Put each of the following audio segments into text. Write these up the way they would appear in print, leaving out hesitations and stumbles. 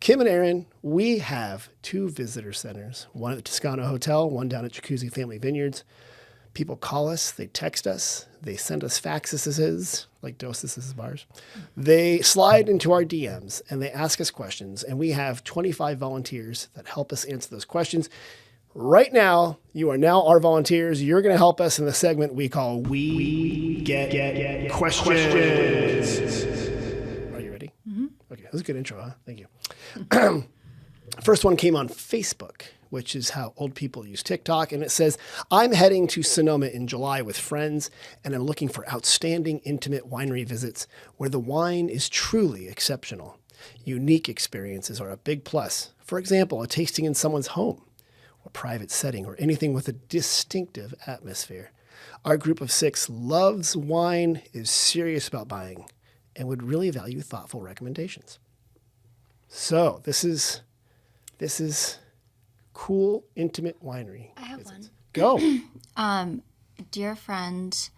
Kim and Aaron, we have 2 visitor centers, one at the Toscano Hotel, one down at Jacuzzi Family Vineyards. People call us, they text us, they send us faxes, like doses bars. They slide into our DMs and they ask us questions, and we have 25 volunteers that help us answer those questions. Right now, you are now our volunteers. You're going to help us in the segment we call We Get Questions. Are you ready? Mm-hmm. Okay, that was a good intro, huh? Thank you. First one came on Facebook, which is how old people use TikTok. And it says, I'm heading to Sonoma in July with friends, and I'm looking for outstanding, intimate winery visits where the wine is truly exceptional. Unique experiences are a big plus. For example, a tasting in someone's home, or private setting, or anything with a distinctive atmosphere. Our group of 6 loves wine, is serious about buying, and would really value thoughtful recommendations. So this is cool, intimate winery. I have visits. one. Go. Dear friend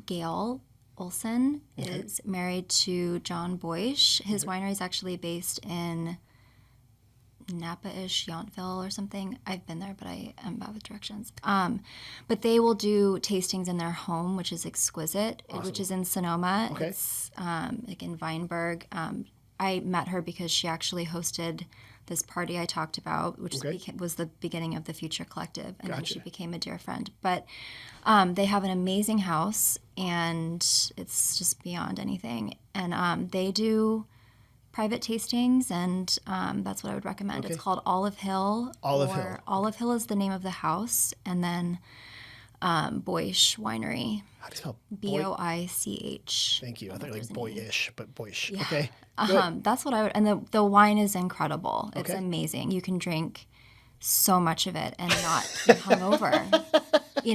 Gail Olson is married to John Boich. His winery is actually based in Napa-ish, Yountville or something. I've been there, but I am bad with directions. But they will do tastings in their home, which is exquisite, which is in Sonoma. Okay. It's like in Weinberg. I met her because she actually hosted this party I talked about, which was the beginning of the Future Collective, and then she became a dear friend. But they have an amazing house, and it's just beyond anything. And they do private tastings, and that's what I would recommend. It's called Olive Hill. Olive Hill is the name of the house, and then Boich Winery. How do you spell Boich? Thank you. I thought like boyish, but Boich. Yeah. Okay. That's what I would. And the wine is incredible. It's amazing. You can drink so much of it and not be hungover. And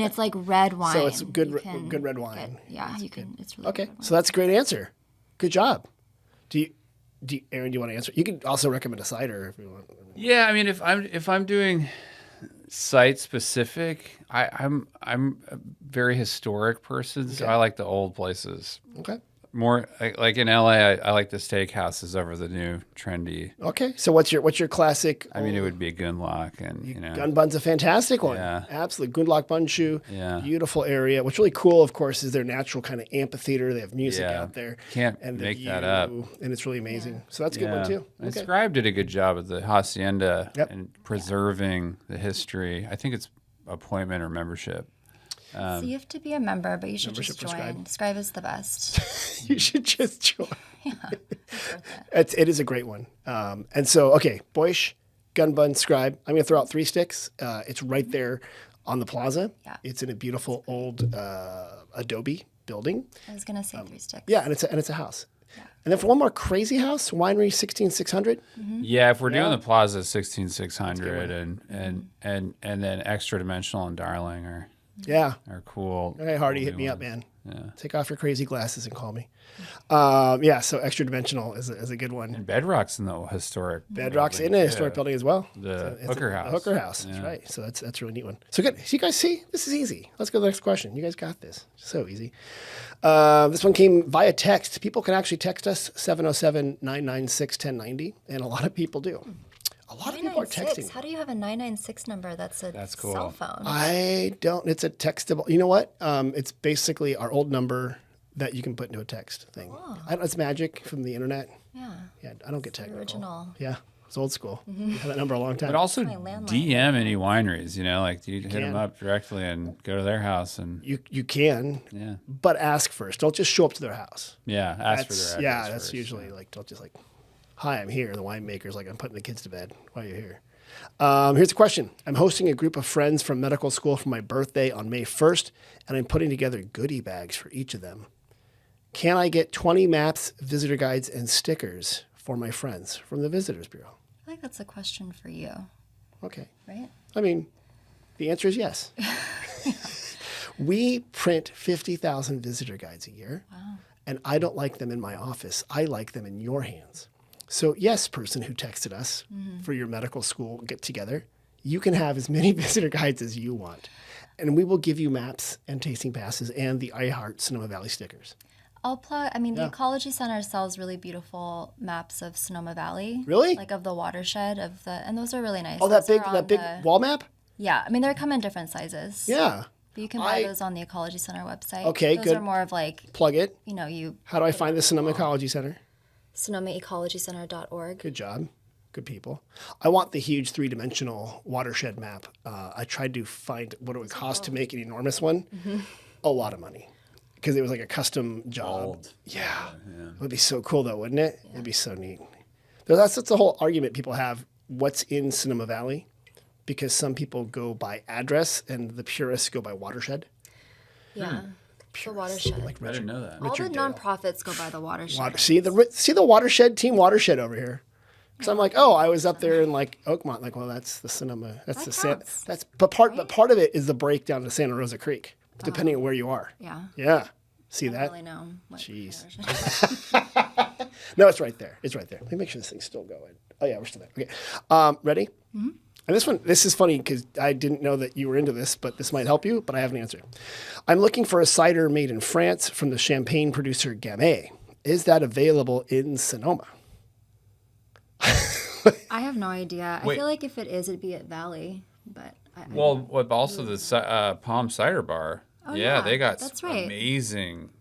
it's like red wine. So it's good red wine. You can. It's really okay. Good So that's a great answer. Good job. Aaron, do you want to answer? You can also recommend a cider if you want. Yeah, I mean, if I'm doing site specific, I'm a very historic person, so I like the old places. Okay. More like in LA, I like the steakhouses over the new trendy. Okay. So what's your classic? I mean, it would be Gundlach, and Gunbun's a fantastic one. Yeah. Absolutely. Gundlach Bundschu. Yeah. Beautiful area. What's really cool, of course, is their natural kind of amphitheater. They have music out there. Can't and make that up. And it's really amazing. So that's a good one too. And Scribe did a good job at the hacienda and preserving the history. I think it's appointment or membership. So you have to be a member, but you should just join. Scribe is the best. You should just join. Yeah. It is a great one. And so, okay, Boich, Gunbun, Scribe. I'm going to throw out 3 sticks. It's right there on the plaza. Yeah. It's in a beautiful old adobe building. I was going to say 3 sticks. Yeah, and it's a house. Yeah. And then for one more crazy house, Winery 16600. Mm-hmm. Yeah, if we're doing the plaza 16600 and then Extra Dimensional and Darling are cool. Okay, Hardy, hit me up, man. Yeah. Take off your crazy glasses and call me. So Extra Dimensional is a good one. And Bedrock's in the historic. Bedrock's in a historic building as well. The Hooker House. The Hooker House, that's right. So that's a really neat one. So good. So you guys see, this is easy. Let's go to the next question. You guys got this. So easy. This one came via text. People can actually text us 707-996-1090, and a lot of people do. A lot of people are texting. How do you have a 996 number that's cool. cell phone? I don't. It's a textable. You know what? It's basically our old number that you can put into a text thing. Oh. It's magic from the internet. Yeah. Yeah, I don't get technical. Original. Yeah, it's old school. Mm-hmm. I've had that number a long time. But also DM any wineries, like you hit them up directly and go to their house. And you can, but ask first. Don't just show up to their house. Yeah, ask for their address. Yeah, that's usually don't just hi, I'm here. The winemaker's I'm putting the kids to bed. Why are you here? Here's a question. I'm hosting a group of friends from medical school for my birthday on May 1st, and I'm putting together goodie bags for each of them. Can I get 20 maps, visitor guides, and stickers for my friends from the Visitors Bureau? I think that's a question for you. Okay. Right? I mean, the answer is yes. We print 50,000 visitor guides a year, and I don't like them in my office. I like them in your hands. So yes, person who texted us for your medical school get-together, you can have as many visitor guides as you want. And we will give you maps and tasting passes and the I Heart Sonoma Valley stickers. I'll plug. I mean, the Ecology Center sells really beautiful maps of Sonoma Valley. Really? Like of the watershed and those are really nice. Oh, Those that are big wall map? Yeah, I mean they come in different sizes. Yeah. But you can buy those on the Ecology Center website. Okay, those good. are more of like, Plug it. How do I find the Sonoma Ecology Center? SonomaEcologyCenter.org. Good job. Good people. I want the huge 3-dimensional watershed map. I tried to find what it would cost to make an enormous one. Mm-hmm. A lot of money. Because it was like a custom job. Yeah. It would be so cool though, wouldn't it? Yeah. It'd be so neat. That's the whole argument people have. What's in Sonoma Valley? Because some people go by address and the purists go by watershed. Yeah. The watershed. Like I didn't know that. All the nonprofits go by the watershed. See the watershed team watershed over here. Because I'm like, oh, I was up there in like Oakmont. Like, well, that's the Sonoma. That's but part of it is the breakdown to Santa Rosa Creek, depending on where you are. Yeah. Yeah. See that? I don't really know. Jeez. No, it's right there. It's right there. Let me make sure this thing's still going. Oh yeah, we're still there. Okay. Ready? Mm-hmm. And this is funny because I didn't know that you were into this, but this might help you, but I have an answer. I'm looking for a cider made in France from the champagne producer Gamay. Is that available in Sonoma? I have no idea. Wait. I feel like if it is, it'd be at Valley. But also the Palm Cider Bar. Oh, yeah, they got that's right. amazing.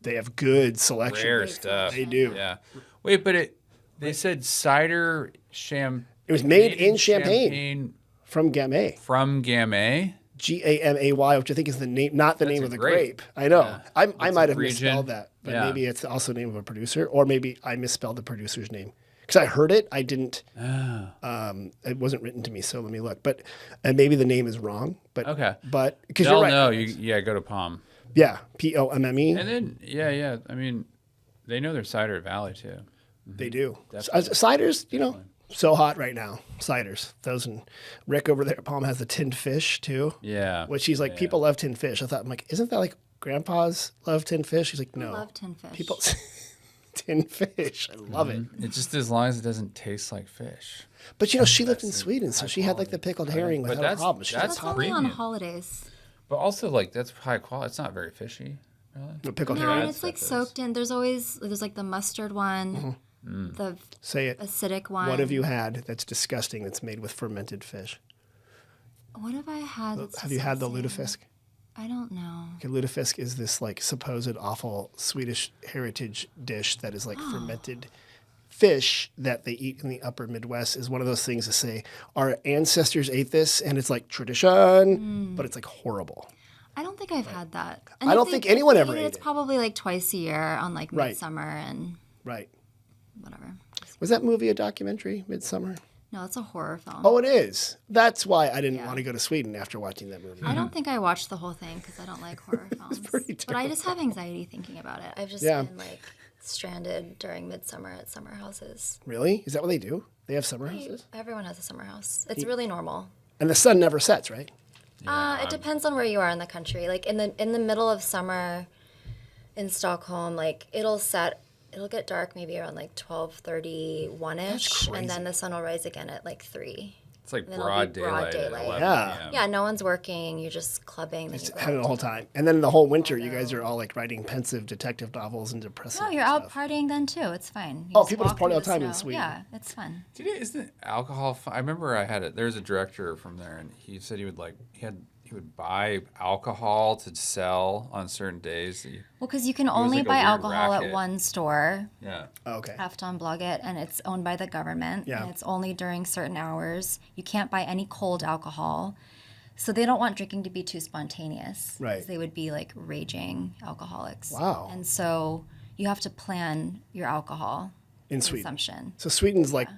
They have good selection. Rare stuff. They do. Yeah. Wait, but they said cider It was made in Champagne from Gamay. From Gamay? Gamay, which I think is the name, not the name of the grape. I know. Yeah. I might have region. misspelled that, but maybe it's also the name of a producer, or maybe I misspelled the producer's name. Because I heard it, I didn't. It wasn't written to me, so let me look. But maybe the name is wrong. But okay. But because you're right. No, go to Palm. Yeah, Pomme. And then I mean, they know their cider at Valley too. Mm-hmm. They do. Definitely. Ciders, so hot right now. Ciders. Those and Rick over there at Palm has the tinned fish too. Yeah. Which he's like, people love tinned fish. I'm like, isn't that like grandpa's love tinned fish? He's like, no. I love tinned fish. People tinned fish. I love it. It's just as long as it doesn't taste like fish. But she lived in Sweden, so she had like the pickled herring without a problem. That's only on holidays. But also like that's high quality. It's not very fishy. Really. The pickled No, herring. and it's like soaked in. There's like the mustard one, the Say it. acidic one. What have you had that's disgusting that's made with fermented fish? What have I had? That's Have you had the disgusting? lutefisk? I don't know. Okay, lutefisk is this like supposed awful Swedish heritage dish that is like fermented fish that they eat in the upper Midwest. Is one of those things to say our ancestors ate this and it's like tradition, but it's like horrible. I don't think I've had that. I don't think anyone ever ate It's it. probably like twice a year on like Midsummer and Right. whatever. Was that movie a documentary, Midsummer? No, it's a horror film. Oh, it is. That's why I didn't want to go to Sweden after watching that movie. I don't think I watched the whole thing because I don't like horror films. pretty But I just have anxiety thinking about it. I've just been like stranded during Midsummer at summer houses. Really? Is that what they do? They have summer houses? Everyone has a summer house. It's really normal. And the sun never sets, right? It depends on where you are in the country. Like in the middle of summer in Stockholm, like it'll get dark maybe around like 12:31ish, and then the sun will rise again at like 3. It's like Then it'll broad be broad daylight. daylight. At 11 Yeah. p.m. Yeah, no one's working. You're just clubbing. Then Just you go having out the whole to- time. And then the whole winter, you guys are all like writing pensive detective novels and depressive No, you're stuff. out partying then too. It's fine. You Oh, just people just walk party through all the time in snow. Sweden. Yeah, it's fun. Isn't alcohol fun? I remember there's a director from there, and he said he would buy alcohol to sell on certain days. Well, because you can only like a buy weird alcohol racket. at one store. Yeah. Okay. Have to unplug it, and it's owned by the government. Yeah. And it's only during certain hours. You can't buy any cold alcohol. So they don't want drinking to be too spontaneous. Right. Because they would be like raging alcoholics. Wow. And so you have to plan your alcohol In Sweden. consumption. So Sweden's like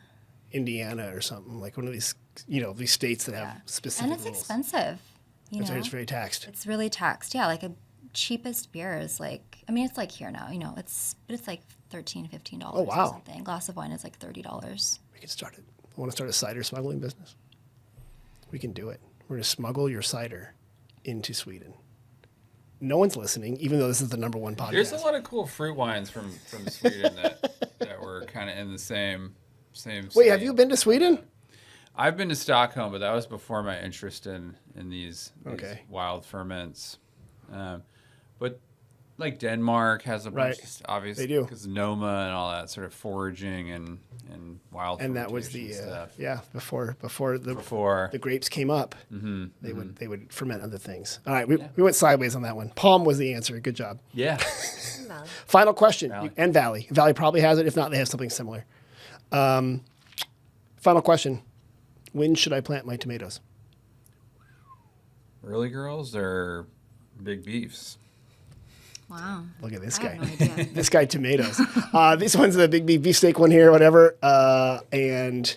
Indiana or something, like one of these, these states that have specific And it's rules. expensive. It's very taxed. It's really taxed. Yeah, like a cheapest beer is like, I mean, it's like here now, it's like $13, $15 Oh, wow. or something. Glass of wine is like $30. We can start it. I want to start a cider smuggling business. We can do it. We're going to smuggle your cider into Sweden. No one's listening, even though this is the #1 podcast. There's a lot of cool fruit wines from Sweden that were kind of in the same. Wait, state. have you been to Sweden? I've been to Stockholm, but that was before my interest in these Okay. wild ferments. But Like Denmark has a bunch, Right. obviously, They do. because Noma and all that sort of foraging and wild And that was fermentation the stuff. before the grapes came up, they would ferment other things. All right, we went sideways on that one. Palm was the answer. Good job. Yeah. Final question. Valley. And Valley. Valley probably has it. If not, they have something similar. Final question. When should I plant my tomatoes? Early girls or big beefs? Wow. Look at this I guy. have no idea. This guy, tomatoes. This one's the big beefsteak one here, whatever. And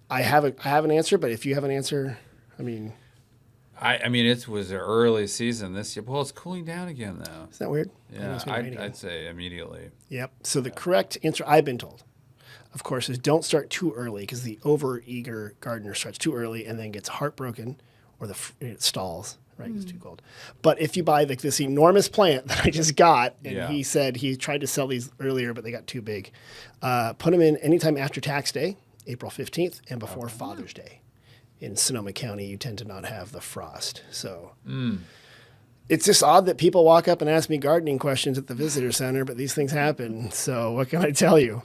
I have an answer, but if you have an answer, I mean, I mean, it was an early season this year. Well, it's cooling down again, though. isn't that weird? I know Yeah, it's been raining. I'd say immediately. Yep. So the correct answer I've been told, of course, is don't start too early because the over-eager gardener starts too early and then gets heartbroken or it stalls, right? It's too cold. But if you buy like this enormous plant that I just got, and Yeah. he said he tried to sell these earlier, but they got too big, put them in anytime after tax day, April 15th, and before Father's Day. In Sonoma County, you tend to not have the frost. So it's just odd that people walk up and ask me gardening questions at the visitor center, but these things happen. So what can I tell you?